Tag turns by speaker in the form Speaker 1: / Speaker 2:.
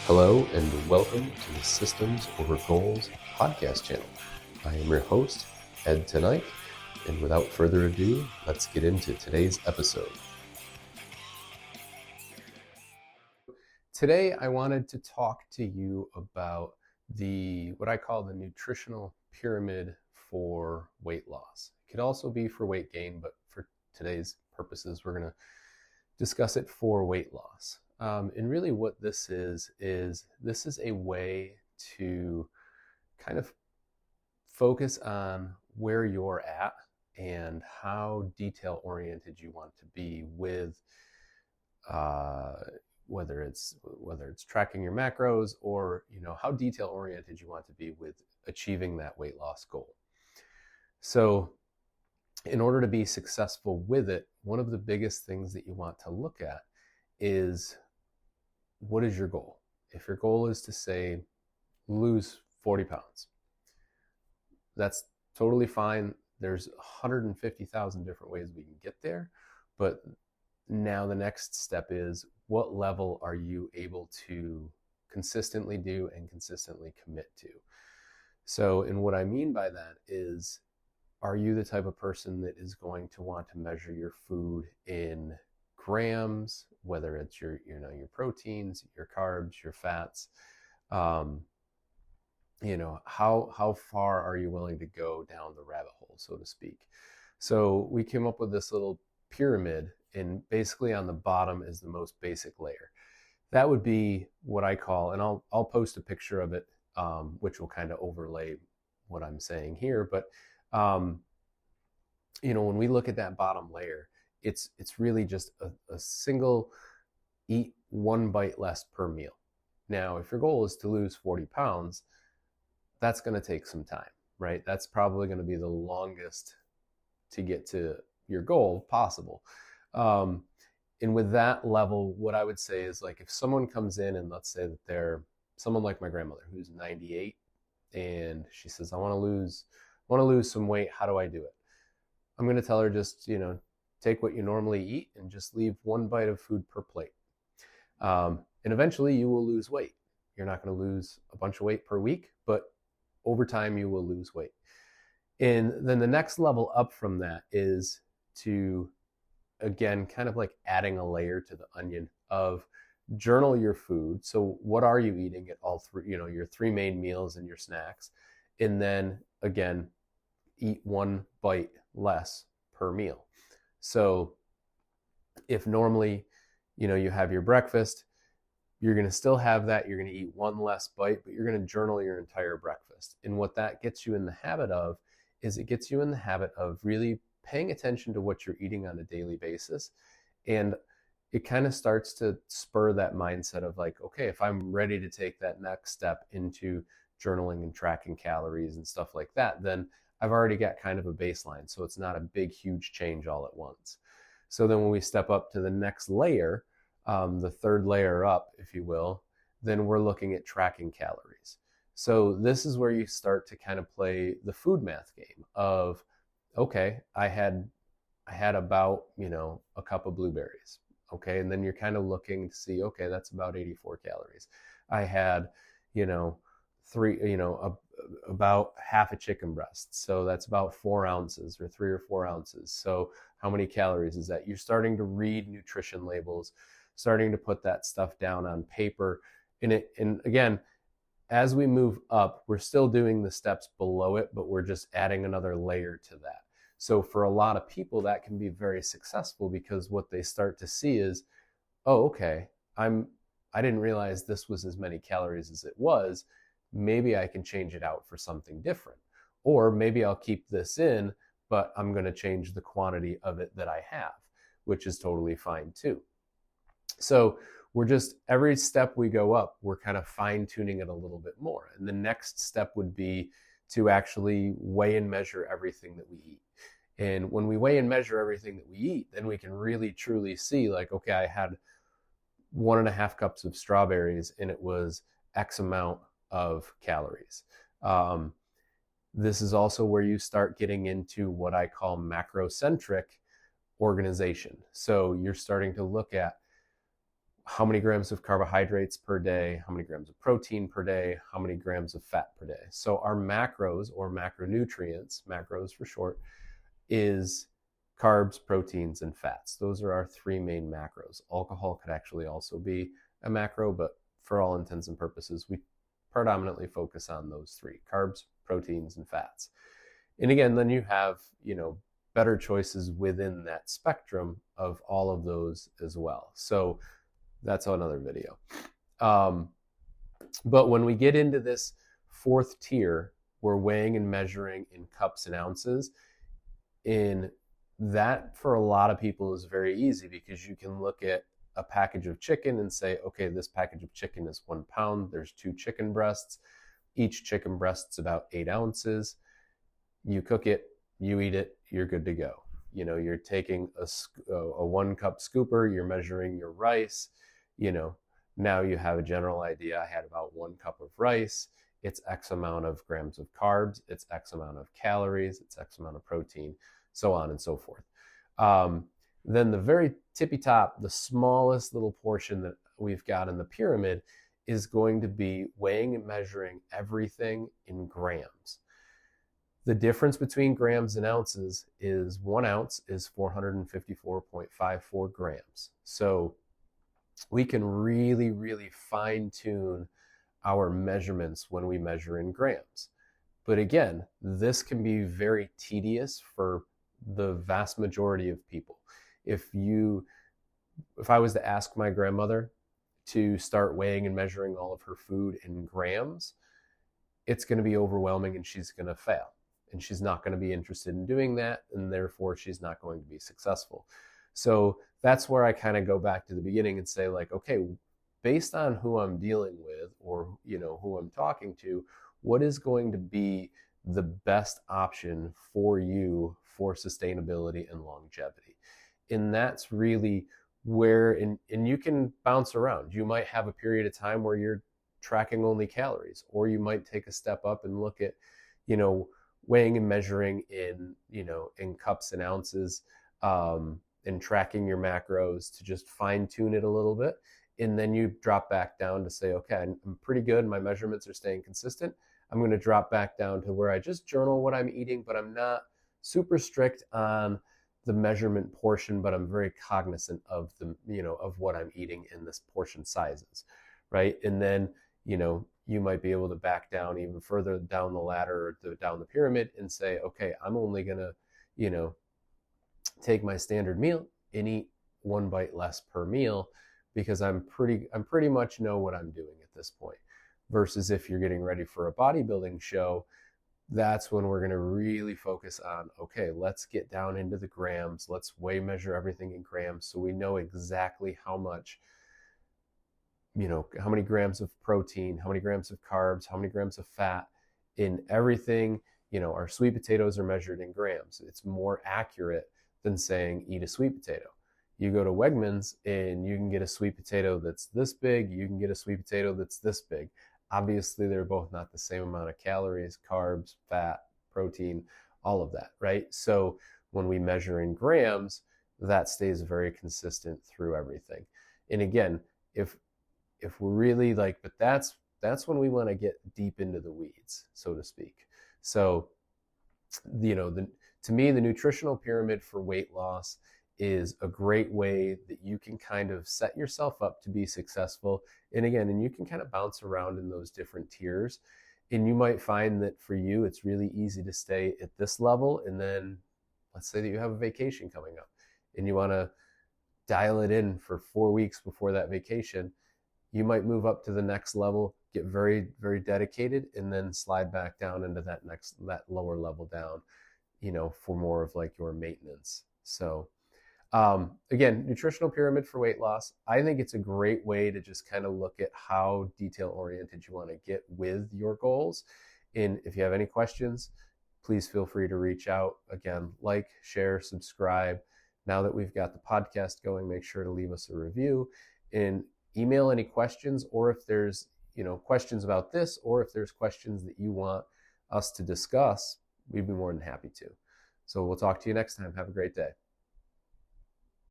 Speaker 1: Hello and welcome to the Systems Over Goals podcast channel. I am your host, Ed Tonight, and without further ado, let's get into today's episode. Today, I wanted to talk to you about what I call the nutritional pyramid for weight loss. It could also be for weight gain, but for today's purposes, we're going to discuss it for weight loss. And really what this is a way to kind of focus on where you're at and how detail oriented you want to be with whether it's tracking your macros or how detail oriented you want to be with achieving that weight loss goal. So in order to be successful with it, one of the biggest things that you want to look at is, what is your goal? If your goal is to say lose 40 pounds, that's totally fine. There's 150,000 different ways we can get there. But now the next step is, what level are you able to consistently do and consistently commit to? So, and what I mean by that is, are you the type of person that is going to want to measure your food in grams, whether it's your proteins, your carbs, your fats? How far are you willing to go down the rabbit hole, so to speak? So we came up with this little pyramid, and basically on the bottom is the most basic layer. That would be what I call, and I'll post a picture of it, which will kind of overlay what I'm saying here. But when we look at that bottom layer, it's really just a single eat one bite less per meal. Now, if your goal is to lose 40 pounds, that's going to take some time, right? That's probably going to be the longest to get to your goal possible. And with that level, what I would say is, like, if someone comes in and let's say that they're someone like my grandmother who's 98 and she says, I want to lose some weight. How do I do it? I'm going to tell her, just, take what you normally eat and just leave one bite of food per plate. And eventually you will lose weight. You're not going to lose a bunch of weight per week, but over time you will lose weight. And then the next level up from that is to, again, kind of like adding a layer to the onion of journal your food. So what are you eating at all three, your three main meals and your snacks? And then again, eat one bite less per meal. So if normally, you have your breakfast, you're going to still have that. You're going to eat one less bite, but you're going to journal your entire breakfast. And what that gets you in the habit of is, it gets you in the habit of really paying attention to what you're eating on a daily basis. And it kind of starts to spur that mindset of, like, okay, if I'm ready to take that next step into journaling and tracking calories and stuff like that, then I've already got kind of a baseline. So it's not a big, huge change all at once. So then when we step up to the next layer, the third layer up, if you will, then we're looking at tracking calories. So this is where you start to kind of play the food math game of, okay, I had about, a cup of blueberries. Okay. And then you're kind of looking to see, okay, that's about 84 calories. I had, about half a chicken breast. So that's about 4 ounces, or 3 or 4 ounces. So how many calories is that? You're starting to read nutrition labels, starting to put that stuff down on paper. And again, as we move up, we're still doing the steps below it, but we're just adding another layer to that. So for a lot of people, that can be very successful, because what they start to see is, oh, okay, I didn't realize this was as many calories as it was. Maybe I can change it out for something different. Or maybe I'll keep this in, but I'm going to change the quantity of it that I have, which is totally fine too. So we're just, every step we go up, we're kind of fine tuning it a little bit more. And the next step would be to actually weigh and measure everything that we eat. And when we weigh and measure everything that we eat, then we can really truly see, like, okay, I had 1.5 cups of strawberries and it was X amount of calories. This is also where you start getting into what I call macrocentric organization. So you're starting to look at, how many grams of carbohydrates per day, how many grams of protein per day, how many grams of fat per day. So our macros, or macronutrients, macros for short, is carbs, proteins, and fats. Those are our three main macros. Alcohol could actually also be a macro, but for all intents and purposes, we predominantly focus on those three: carbs, proteins, and fats. And again, then you have, better choices within that spectrum of all of those as well. So that's another video. But when we get into this fourth tier, we're weighing and measuring in cups and ounces. In that, for a lot of people, is very easy, because you can look at a package of chicken and say, okay, this package of chicken is 1 pound. There's 2 chicken breasts. Each chicken breast's about 8 ounces. You cook it, you eat it, you're good to go. You're taking a 1 cup scooper, you're measuring your rice. Now you have a general idea. I had about 1 cup of rice. It's X amount of grams of carbs. It's X amount of calories. It's X amount of protein, so on and so forth. Then the very tippy top, the smallest little portion that we've got in the pyramid, is going to be weighing and measuring everything in grams. The difference between grams and ounces is 1 ounce is 454.54 grams. So we can really, really fine tune our measurements when we measure in grams. But again, this can be very tedious for the vast majority of people. If I was to ask my grandmother to start weighing and measuring all of her food in grams, it's going to be overwhelming and she's going to fail. And she's not going to be interested in doing that, and therefore she's not going to be successful. So that's where I kind of go back to the beginning and say, like, okay, based on who I'm dealing with, or who I'm talking to, what is going to be the best option for you for sustainability and longevity? And that's really where, and you can bounce around. You might have a period of time where you're tracking only calories, or you might take a step up and look at, weighing and measuring in cups and ounces, and tracking your macros to just fine tune it a little bit. And then you drop back down to say, okay, I'm pretty good. My measurements are staying consistent. I'm going to drop back down to where I just journal what I'm eating, but I'm not super strict on the measurement portion, but I'm very cognizant of of what I'm eating in this portion sizes, right? And then, you might be able to back down even further down the ladder, or down the pyramid, and say, okay, I'm only going to, take my standard meal and eat 1 bite less per meal, because I'm pretty much know what I'm doing at this point. Versus if you're getting ready for a bodybuilding show, that's when we're going to really focus on, okay, let's get down into the grams. Let's weigh, measure everything in grams, so we know exactly how much, how many grams of protein, how many grams of carbs, how many grams of fat in everything. Our sweet potatoes are measured in grams. It's more accurate than saying eat a sweet potato. You go to Wegmans and you can get a sweet potato that's this big. You can get a sweet potato that's this big. Obviously, they're both not the same amount of calories, carbs, fat, protein, all of that, right? So when we measure in grams, that stays very consistent through everything. And again, if we're really but that's when we want to get deep into the weeds, so to speak. So, to me, the nutritional pyramid for weight loss is a great way that you can kind of set yourself up to be successful. And again, you can kind of bounce around in those different tiers. And you might find that for you, it's really easy to stay at this level. And then let's say that you have a vacation coming up and you want to dial it in for 4 weeks before that vacation. You might move up to the next level, get very, very dedicated, and then slide back down into that lower level down, for more of your maintenance. So again, nutritional pyramid for weight loss. I think it's a great way to just kind of look at how detail oriented you want to get with your goals. And if you have any questions, please feel free to reach out. Again, share, subscribe. Now that we've got the podcast going, make sure to leave us a review and email any questions, or if there's questions about this, or if there's questions that you want us to discuss, we'd be more than happy to. So we'll talk to you next time. Have a great day.